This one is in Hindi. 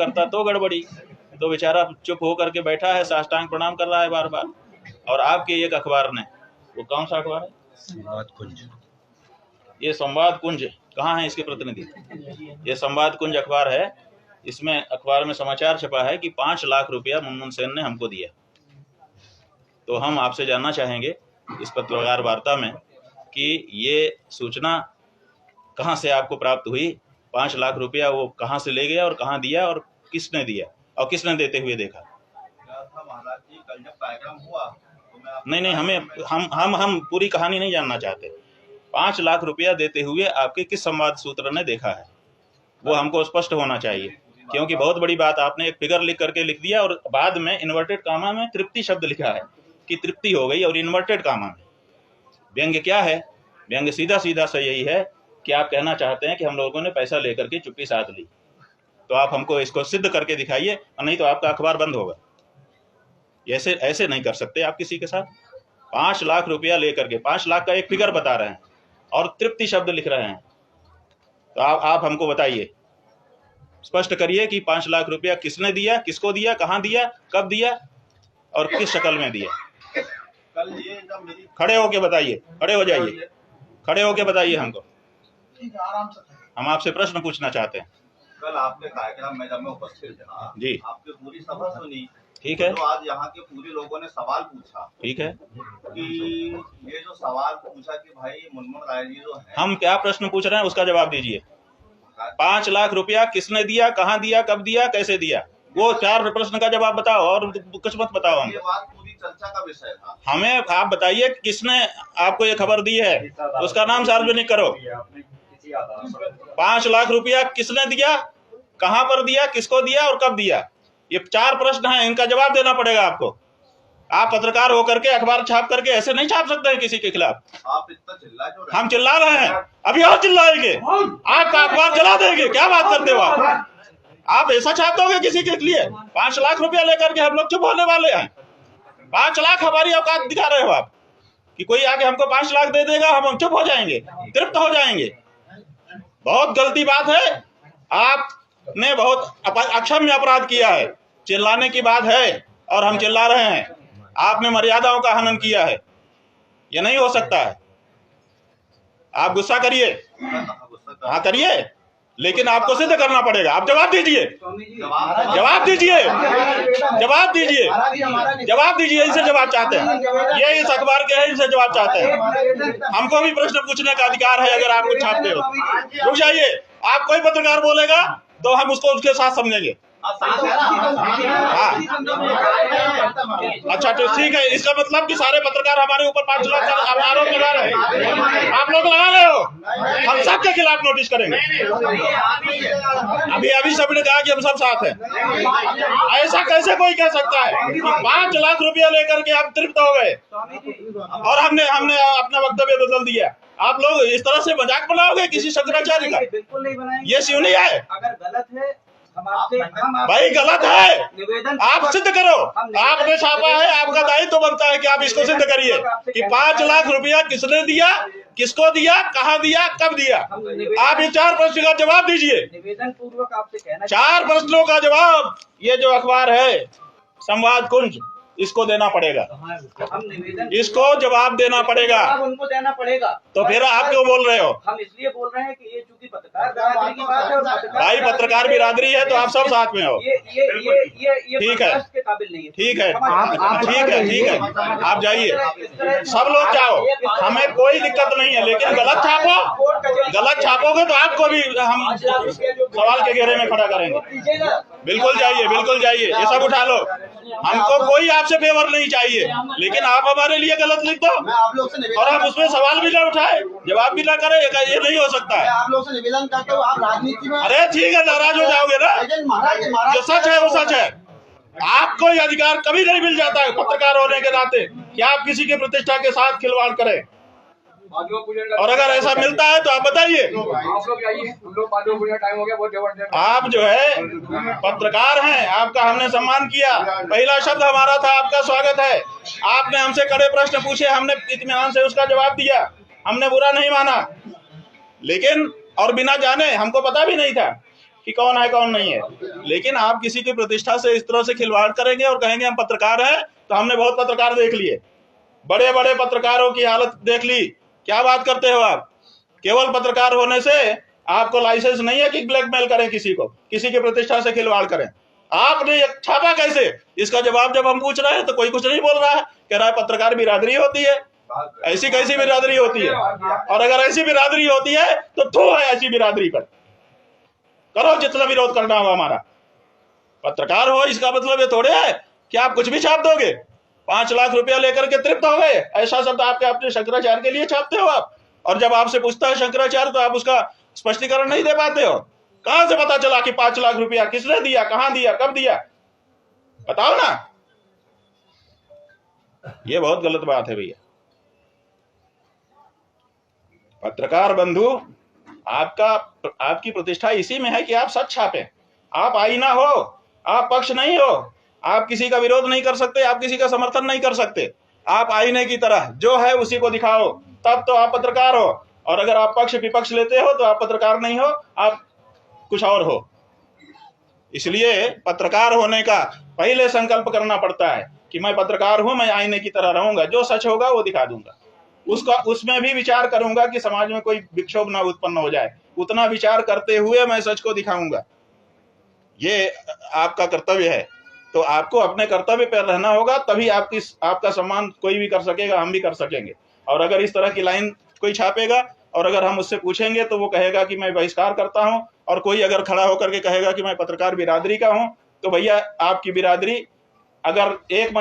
करता तो गड़बड़ी। तो बेचारा चुप होकर के बैठा है, साष्टांग प्रणाम कर रहा है बार बार। और आपके एक अखबार ने, वो कौन सा अखबार है? संवाद कुंज। ये संवाद कुंज कहाँ है इसके प्रतिनिधि? ये संवाद कुंज अखबार है। इसमें अखबार में समाचार छपा है कि 5 लाख रुपया मुनमुन सेन ने हमको दिया। तो हम आपसे जानना चाहेंगे इस पत्रकार वार्ता में कि ये सूचना कहाँ से आपको प्राप्त हुई? 5 लाख रुपया वो कहाँ से ले गया और कहाँ दिया और किसने दिया और किसने देते हुए देखा? महाराज जी, कल जब कार्यक्रम हुआ तो मैं नहीं, हमें हम पूरी कहानी नहीं जानना चाहते। 5 लाख रुपया देते हुए आपके किस संवाद सूत्र ने देखा है, वो हमको स्पष्ट होना चाहिए। क्योंकि बहुत बड़ी बात, आपने एक फिगर लिख करके लिख दिया और बाद में इन्वर्टेड कामा में तृप्ति शब्द लिखा है कि तृप्ति हो गई, और इन्वर्टेड कामा में व्यंग्य क्या है? व्यंग्य सीधा सीधा सा यही है कि आप कहना चाहते हैं कि हम लोगों ने पैसा लेकर के चुप्पी साध ली। तो आप हमको इसको सिद्ध करके दिखाइए, और नहीं तो आपका अखबार बंद होगा। ऐसे नहीं कर सकते आप किसी के साथ। 5 लाख रुपया लेकर के 5 लाख का एक फिगर बता रहे हैं और तृप्ति शब्द लिख रहे हैं। तो आप हमको बताइए, स्पष्ट करिए कि 5 लाख रुपया किसने दिया, किसको दिया, कहाँ दिया, कब दिया और किस शक्ल में दिया। कल ये जब मेरी खड़े होके बताइए, खड़े हो जाइए, खड़े होके बताइए हमको। हम आपसे प्रश्न पूछना चाहते हैं। कल आपके कार्यक्रम में जब मैं उपस्थित था जी, आपकी पूरी सभा सुनी। ठीक है। तो आज यहाँ के पूरे लोगों ने सवाल पूछा, ठीक है, कि ये जो सवाल पूछा कि भाई मुनमुन राय जी जो है, हम क्या प्रश्न पूछ रहे हैं उसका जवाब दीजिए। 5 लाख रुपया किसने दिया, कहाँ दिया, कब दिया, कैसे दिया, वो 4 प्रश्न का जवाब बताओ और कुछ मत बताओ हमको। ये बात पूरी चर्चा का विषय था। हमें आप बताइए किसने आपको ये खबर दी है, उसका नाम सार्वजनिक करो। 5 लाख रुपया किसने दिया, कहाँ पर दिया, किसको दिया और कब दिया, ये 4 प्रश्न हैं, इनका जवाब देना पड़ेगा आपको। आप पत्रकार होकर के अखबार छाप करके ऐसे नहीं छाप सकते हैं किसी के खिलाफ। आप इतना चिल्ला क्यों रहे? हम चिल्ला रहे हैं, अभी और चिल्लाएंगे, आपका अखबार जला देंगे। क्या बात करते हो आप ऐसा छाप दोगे किसी के लिए? 5 लाख रुपया लेकर के हम लोग चुप होने वाले हैं? 5 लाख हमारी औकात दिखा रहे हो आप कि कोई आके हमको 5 लाख दे देगा, हम चुप हो जाएंगे, तृप्त हो जाएंगे। बहुत गलती बात है, आपने बहुत अक्षम्य अपराध किया है। चिल्लाने की बात है और हम चिल्ला रहे हैं। आपने मर्यादाओं का हनन किया है, ये नहीं हो सकता है। आप गुस्सा करिए, हाँ करिए, लेकिन आपको सिद्ध करना पड़ेगा। आप जवाब दीजिए, जवाब दीजिए, जवाब दीजिए, जवाब दीजिए। इनसे जवाब चाहते हैं, ये इस अखबार के हैं, इनसे जवाब चाहते हैं। हमको भी प्रश्न पूछने का अधिकार है अगर आप कुछ छापते हो। रुक जाइए, आप कोई पत्रकार बोलेगा तो हम उसको उसके साथ समझेंगे। हाँ, अच्छा तो ठीक है, इसका मतलब कि सारे पत्रकार हमारे ऊपर 5 लाख का आरोप लगा रहे हैं। आप लोग लगा रहे हो, हम सबके खिलाफ नोटिस करेंगे। अभी सबने कहा कि हम सब साथ हैं। ऐसा कैसे कोई कह सकता है कि 5 लाख रुपया लेकर के आप तृप्त हो गए और हमने अपना वक्तव्य बदल दिया? आप लोग इस तरह से मजाक बनाओगे किसी शंकराचार्य का? बिल्कुल नहीं बनाएंगे। ये क्यों नहीं है? अगर गलत है भाई गलत है, आप सिद्ध करो। आपने छापा है, आपका दायित्व बनता है कि आप इसको सिद्ध करिए कि 5 लाख रुपया किसने दिया, किसको दिया, कहाँ दिया, कब दिया। आप ये 4 प्रश्न का जवाब दीजिए। निवेदन पूर्वक आपसे कहना, 4 प्रश्नों का जवाब ये जो अखबार है संवाद कुंज, इसको देना पड़ेगा। हम निवेदन, इसको जवाब देना पड़ेगा। उनको देना पड़ेगा। तो फिर आप क्यों बोल रहे हो? हम इसलिए बोल रहे हैं कि ये चूंकि पत्रकार बिरादरी की बात है और भाई पत्रकार बिरादरी है तो आप सब साथ में हो। ये ठीक है, बर्दाश्त के काबिल नहीं है। ठीक है, ठीक है, आप जाइए, सब लोग जाओ, हमें कोई दिक्कत नहीं है। लेकिन गलत छापोगे तो आपको भी हम सवाल के घेरे में खड़ा करेंगे। बिल्कुल जाइए, बिल्कुल जाइए, ये सब उठा लो। हमको कोई आपसे फेवर नहीं चाहिए, लेकिन आप हमारे लिए गलत लिख दो और हम उसमें सवाल भी ना उठाए, जवाब भी ना करें, ये नहीं हो सकता है। आप लोग से निवेदन करते हो, आप राजनीति में, अरे ठीक है, नाराज हो जाओगे ना, जो सच है वो सच है। आपको ये अधिकार कभी नहीं मिल जाता है पत्रकार होने के नाते कि आप किसी की प्रतिष्ठा के साथ खिलवाड़ करें। और अगर ऐसा मिलता है तो आप बताइए। आप जो है पत्रकार हैं, आपका हमने सम्मान किया, पहला शब्द हमारा था आपका स्वागत है। आपने हमसे कड़े प्रश्न पूछे, हमने इत्मीनान से उसका जवाब दिया, हमने बुरा नहीं माना। लेकिन और बिना जाने, हमको पता भी नहीं था कि कौन है कौन नहीं है। लेकिन आप किसी की प्रतिष्ठा से इस तरह से खिलवाड़ करेंगे और कहेंगे हम पत्रकार हैं, तो हमने बहुत पत्रकार देख लिए, बड़े बड़े पत्रकारों की हालत देख ली। क्या बात करते हो आप? केवल पत्रकार होने से आपको लाइसेंस नहीं है कि ब्लैकमेल करें किसी को, किसी की प्रतिष्ठा से खिलवाड़ करें। आपने ये छापा कैसे? इसका जवाब जब हम पूछ रहे हैं तो कोई कुछ नहीं बोल रहा है, कह रहा है पत्रकार बिरादरी होती है। ऐसी कैसी बिरादरी होती है? और अगर ऐसी बिरादरी होती है तो थू है ऐसी बिरादरी पर। करो जितना विरोध करना हो हमारा। पत्रकार हो इसका मतलब ये थोड़े है कि आप कुछ भी छाप दोगे। 5 लाख रुपया लेकर के तृप्त हो गए, ऐसा शब्द आपके अपने शंकराचार्य के लिए छापते हो आप। और जब आपसे पूछता है शंकराचार्य तो आप उसका स्पष्टीकरण नहीं दे पाते हो। कहां से पता चला कि 5 लाख रुपया किसने दिया, कहां दिया, कब दिया? बताओ ना। ये बहुत गलत बात है भैया। पत्रकार बंधु, आपकी प्रतिष्ठा इसी में है कि आप सच छापें। आप आईना हो, आप पक्ष नहीं हो, आप किसी का विरोध नहीं कर सकते, आप किसी का समर्थन नहीं कर सकते। आप आईने की तरह जो है उसी को दिखाओ, तब तो आप पत्रकार हो। और अगर आप पक्ष विपक्ष लेते हो तो आप पत्रकार नहीं हो, आप कुछ और हो। इसलिए पत्रकार होने का पहले संकल्प करना पड़ता है कि मैं पत्रकार हूं, मैं आईने की तरह रहूंगा, जो सच होगा वो दिखा दूंगा। उसमें भी विचार करूंगा कि समाज में कोई विक्षोभ ना उत्पन्न हो जाए, उतना विचार करते हुए मैं सच को दिखाऊंगा। ये आपका कर्तव्य है। तो आपको अपने कर्तव्य पर रहना होगा, तभी आपका सम्मान कोई भी कर सकेगा, हम भी कर सकेंगे। और अगर इस तरह की लाइन कोई छापेगा और अगर हम उससे पूछेंगे तो वो कहेगा कि मैं बहिष्कार करता हूं, और कोई अगर खड़ा होकर के कहेगा कि मैं पत्रकार बिरादरी का हूं, तो भैया आपकी बिरादरी अगर एक